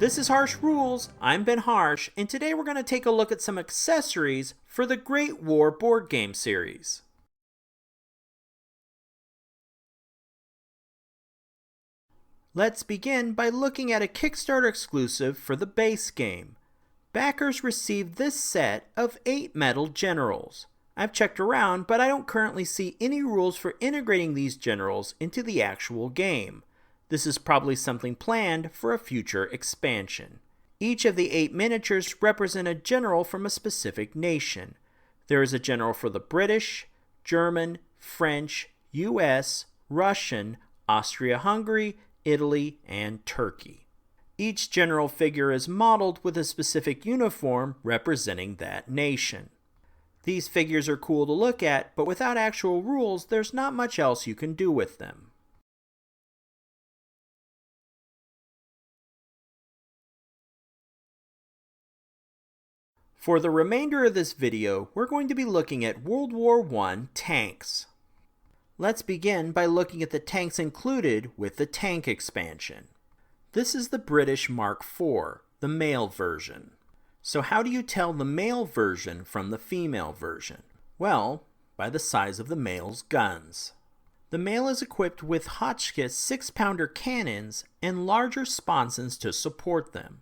This is Harsh Rules, I'm Ben Harsh, and today we're going to take a look at some accessories for the Great War board game series. Let's begin by looking at a Kickstarter exclusive for the base game. Backers received this set of 8 metal generals. I've checked around, but I don't currently see any rules for integrating these generals into the actual game. This is probably something planned for a future expansion. Each of the 8 miniatures represent a general from a specific nation. There is a general for the British, German, French, US, Russian, Austria-Hungary, Italy, and Turkey. Each general figure is modeled with a specific uniform representing that nation. These figures are cool to look at, but without actual rules, there's not much else you can do with them. For the remainder of this video, we're going to be looking at World War I tanks. Let's begin by looking at the tanks included with the tank expansion. This is the British Mark IV, the male version. So how do you tell the male version from the female version? Well, by the size of the male's guns. The male is equipped with Hotchkiss 6-pounder cannons and larger sponsons to support them.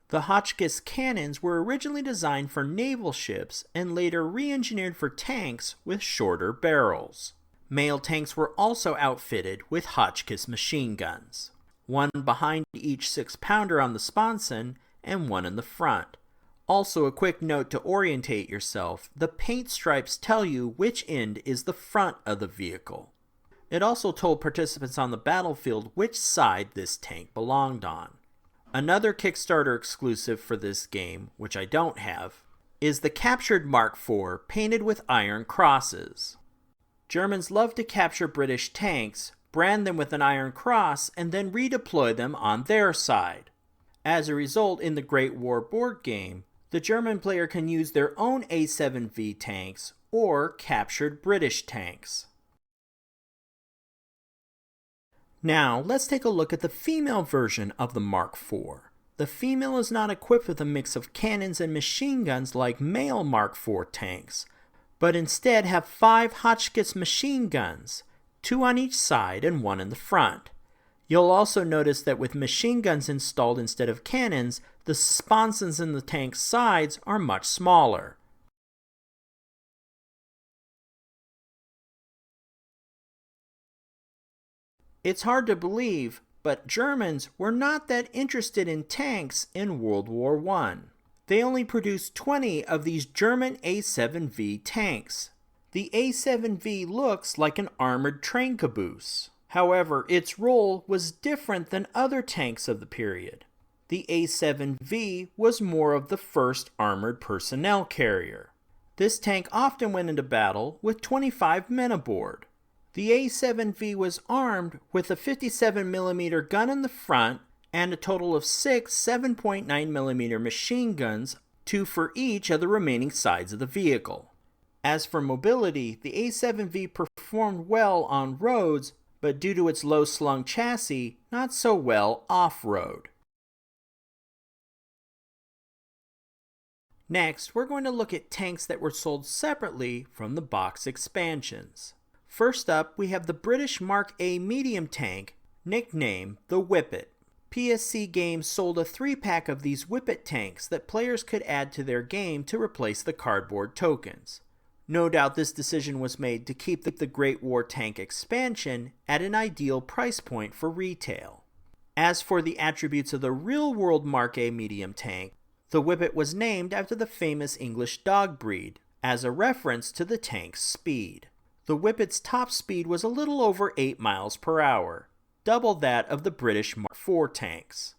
The Hotchkiss cannons were originally designed for naval ships and later re-engineered for tanks with shorter barrels. Male tanks were also outfitted with Hotchkiss machine guns, one behind each 6-pounder on the sponson and one in the front. Also, a quick note to orientate yourself, the paint stripes tell you which end is the front of the vehicle. It also told participants on the battlefield which side this tank belonged on. Another Kickstarter exclusive for this game, which I don't have, is the captured Mark IV painted with iron crosses. Germans love to capture British tanks, brand them with an iron cross, and then redeploy them on their side. As a result, in the Great War board game, the German player can use their own A7V tanks or captured British tanks. Now, let's take a look at the female version of the Mark IV. The female is not equipped with a mix of cannons and machine guns like male Mark IV tanks, but instead have 5 Hotchkiss machine guns, 2 on each side and 1 in the front. You'll also notice that with machine guns installed instead of cannons, the sponsons in the tank's sides are much smaller. It's hard to believe, but Germans were not that interested in tanks in World War I. They only produced 20 of these German A7V tanks. The A7V looks like an armored train caboose. However, its role was different than other tanks of the period. The A7V was more of the first armored personnel carrier. This tank often went into battle with 25 men aboard. The A7V was armed with a 57mm gun in the front and a total of 6 7.9mm machine guns, 2 for each of the remaining sides of the vehicle. As for mobility, the A7V performed well on roads, but due to its low-slung chassis, not so well off-road. Next, we're going to look at tanks that were sold separately from the box expansions. First up, we have the British Mark A medium tank, nicknamed the Whippet. PSC Games sold a 3-pack of these Whippet tanks that players could add to their game to replace the cardboard tokens. No doubt this decision was made to keep the Great War tank expansion at an ideal price point for retail. As for the attributes of the real-world Mark A medium tank, the Whippet was named after the famous English dog breed, as a reference to the tank's speed. The Whippet's top speed was a little over 8 miles per hour, double that of the British Mark IV tanks.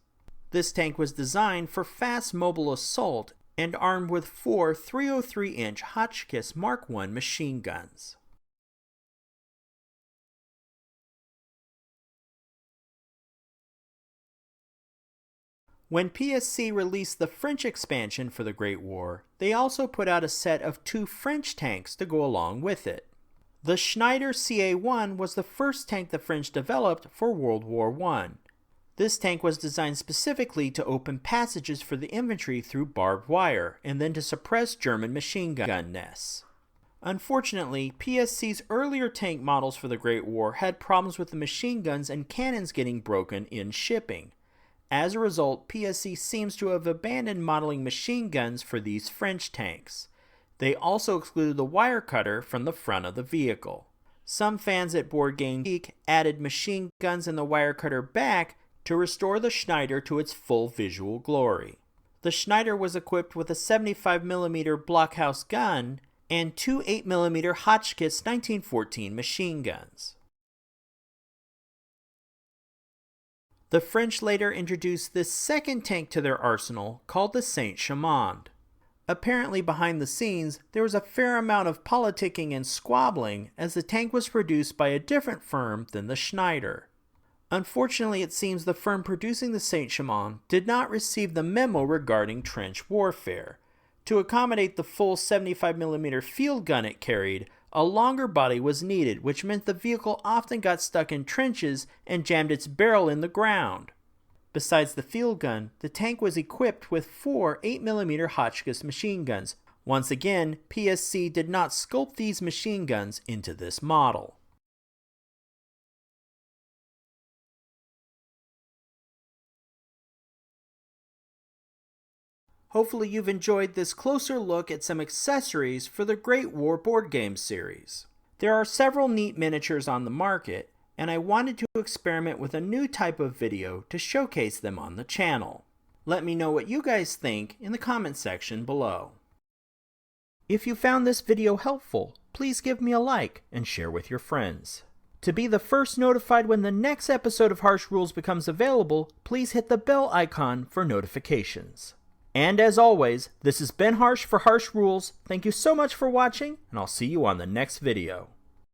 This tank was designed for fast mobile assault and armed with 4 303-inch Hotchkiss Mark I machine guns. When PSC released the French expansion for the Great War, they also put out a set of 2 French tanks to go along with it. The Schneider CA1 was the first tank the French developed for World War I. This tank was designed specifically to open passages for the infantry through barbed wire, and then to suppress German machine gun nests. Unfortunately, PSC's earlier tank models for the Great War had problems with the machine guns and cannons getting broken in shipping. As a result, PSC seems to have abandoned modeling machine guns for these French tanks. They also excluded the wire cutter from the front of the vehicle. Some fans at Board Game Geek added machine guns and the wire cutter back to restore the Schneider to its full visual glory. The Schneider was equipped with a 75mm blockhouse gun and two 8mm Hotchkiss 1914 machine guns. The French later introduced this second tank to their arsenal, called the Saint Chamond. Apparently behind the scenes, there was a fair amount of politicking and squabbling, as the tank was produced by a different firm than the Schneider. Unfortunately, it seems the firm producing the Saint Chamond did not receive the memo regarding trench warfare. To accommodate the full 75mm field gun it carried, a longer body was needed, which meant the vehicle often got stuck in trenches and jammed its barrel in the ground. Besides the field gun, the tank was equipped with four 8mm Hotchkiss machine guns. Once again, PSC did not sculpt these machine guns into this model. Hopefully you've enjoyed this closer look at some accessories for the Great War board game series. There are several neat miniatures on the market, and I wanted to experiment with a new type of video to showcase them on the channel. Let me know what you guys think in the comment section below. If you found this video helpful, please give me a like and share with your friends. To be the first notified when the next episode of Harsh Rules becomes available, please hit the bell icon for notifications. And as always, this has been Harsh for Harsh Rules. Thank you so much for watching, and I'll see you on the next video.